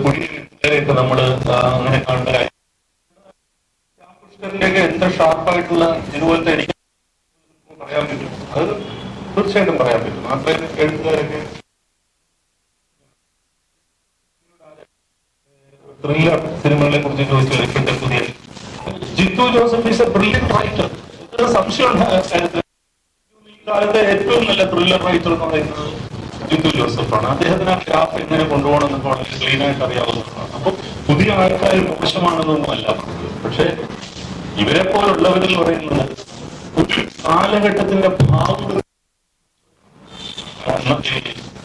പുള്ളിയൊക്കെ നമ്മള് അങ്ങനെ കണ്ട എത്ര ഷാർപ്പായിട്ടുള്ള ഇതുപോലത്തെ എനിക്ക് പറയാൻ പറ്റും. അത് തീർച്ചയായിട്ടും പറയാൻ പറ്റും. മാത്രമേ എഴുത്തുകാരൊക്കെ ത്രില്ലർ സിനിമകളെ കുറിച്ച് ചോദിച്ചാൽ ഇപ്പോഴത്തെ പുതിയ Jeethu Joseph is a brilliant writer. സംശയം കാലത്തെ ഏറ്റവും നല്ല ത്രില്ലർ റൈറ്റർ എന്ന് പറയുന്നത് ജിത്തു ജോസഫാണ്. അദ്ദേഹത്തിന് ആ ഗ്രാഫ് എങ്ങനെ കൊണ്ടുപോകണം എന്നൊക്കെ വളരെ ക്ലീൻ ആയിട്ട് അറിയാവുന്നതാണ്. അപ്പൊ പുതിയ ആൾക്കാർ മോശമാണെന്നൊന്നും അല്ല പറഞ്ഞത്. പക്ഷെ ഇവരെ പോലുള്ളവരെന്ന് പറയുന്നത് ഒരു കാലഘട്ടത്തിന്റെ ഭാവം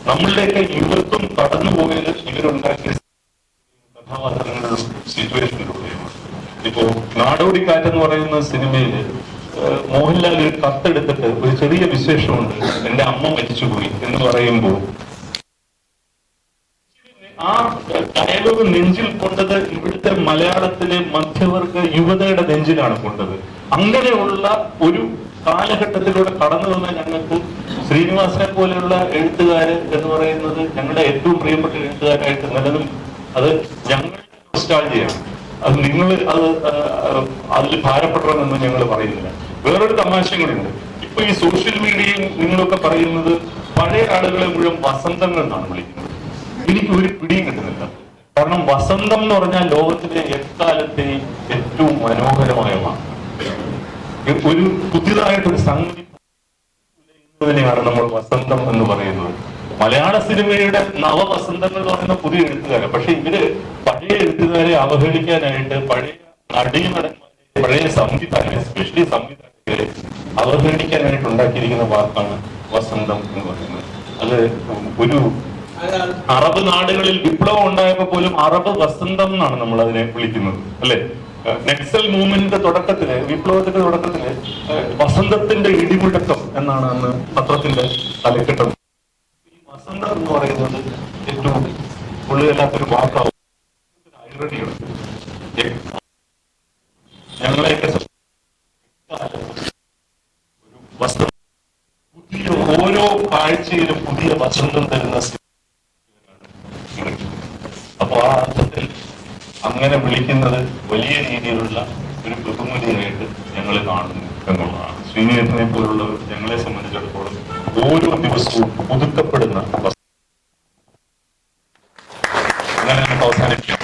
നമ്മളുടെയൊക്കെ യുവത്വം കടന്നുപോയത് ഇവരുണ്ടാക്കിയ കഥാപാത്രങ്ങളുടെ സിറ്റുവേഷനിലൂടെയാണ്. ഇപ്പോ നാടോടിക്കാറ്റ് പറയുന്ന സിനിമയില് മോഹൻലാൽ ഒരു കത്തെടുത്തിട്ട് ഒരു ചെറിയ വിശേഷമുണ്ട്, എന്റെ അമ്മ മരിച്ചുപോയി എന്ന് പറയുമ്പോൾ ആ ഡയലോഗ് നെഞ്ചിൽ കൊണ്ടത് ഇവിടുത്തെ മലയാളത്തിലെ മധ്യവർഗ യുവതയുടെ നെഞ്ചിലാണ് കൊണ്ടത്. അങ്ങനെയുള്ള ഒരു കാലഘട്ടത്തിലൂടെ കടന്നു വന്ന ഞങ്ങൾക്ക് ശ്രീനിവാസനെ പോലെയുള്ള എഴുത്തുകാര് എന്ന് പറയുന്നത് ഞങ്ങളുടെ ഏറ്റവും പ്രിയപ്പെട്ട എഴുത്തുകാരായിട്ട് നിലനിൽക്കും. അത് ഞങ്ങളുടെ നൊസ്റ്റാൾജിയാണ്. അത് നിങ്ങൾ അതിൽ ഭാരപ്പെടണമെന്ന് ഞങ്ങൾ പറയുന്നില്ല. വേറൊരു തമാശകളുണ്ട്. ഇപ്പൊ ഈ സോഷ്യൽ മീഡിയയും നിങ്ങളൊക്കെ പറയുന്നത് പഴയ ആളുകളെ മുഴുവൻ വസന്തങ്ങൾ എന്നാണ് വിളിക്കുന്നത്. എനിക്ക് ഒരു പിടിയും കിട്ടുന്നില്ല. കാരണം വസന്തം എന്ന് പറഞ്ഞാൽ ലോകത്തിലെ എക്കാലത്തെയും ഏറ്റവും മനോഹരമായ ഒരു പുതിയതായിട്ടൊരു സംഗതി ാണ് നമ്മൾ വസന്തം എന്ന് പറയുന്നത്. മലയാള സിനിമയുടെ നവവസന്തങ്ങൾ എന്ന് പറയുന്ന പുതിയ എഴുത്തുകാരെ. പക്ഷെ ഇവര് പഴയ എഴുത്തുകാരെ അവഹേളിക്കാനായിട്ട് പഴയ നടീനടന്മാരെ, പഴയ സംവിധായകരെ, സ്പെഷ്യലി സംവിധായകരെ അവഹേളിക്കാനായിട്ട് ഉണ്ടാക്കിയിരിക്കുന്ന വാക്കാണ് വസന്തം എന്ന് പറയുന്നത്. അത് ഒരു അറബ് നാടുകളിൽ വിപ്ലവം ഉണ്ടായപ്പോൾ പോലും അറബ് വസന്തം എന്നാണ് നമ്മൾ അതിനെ വിളിക്കുന്നത്, അല്ലെ? നക്സൽ മൂവ്മെന്റിന്റെ തുടക്കത്തില്, വിപ്ലവത്തിന്റെ തുടക്കത്തില് വസന്തത്തിന്റെ ഇടിമുഴക്കം എന്നാണ് അന്ന് പത്രത്തിന്റെ തലക്കെട്ടം. ഈ വസന്തം എന്ന് പറയുന്നത് ഏറ്റവും ഉള്ളില്ലാത്തൊരു വാക്കാവും. ഐറണിയുണ്ട്. ഞങ്ങളെയൊക്കെ വസന്തം പുതിയ ഓരോ കാഴ്ചയിലും പുതിയ വസന്തം തരുന്ന. അപ്പൊ ആ അർത്ഥത്തിൽ അങ്ങനെ വിളിക്കുന്നത് വലിയ രീതിയിലുള്ള ഒരു ബഹുമതിയായിട്ട് ഞങ്ങൾ കാണുന്നു എന്നുള്ളതാണ്. ശ്രീനിവാസനെ പോലുള്ളവർ ഞങ്ങളെ സംബന്ധിച്ചിടത്തോളം ഓരോ ദിവസവും പുതുക്കപ്പെടുന്ന അങ്ങനെ നമുക്ക് അവസാനിപ്പിക്കാം.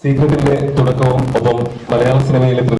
സീക്രട്ടിന്റെ തുടക്കവും ഒപ്പം മലയാള സിനിമയിലെ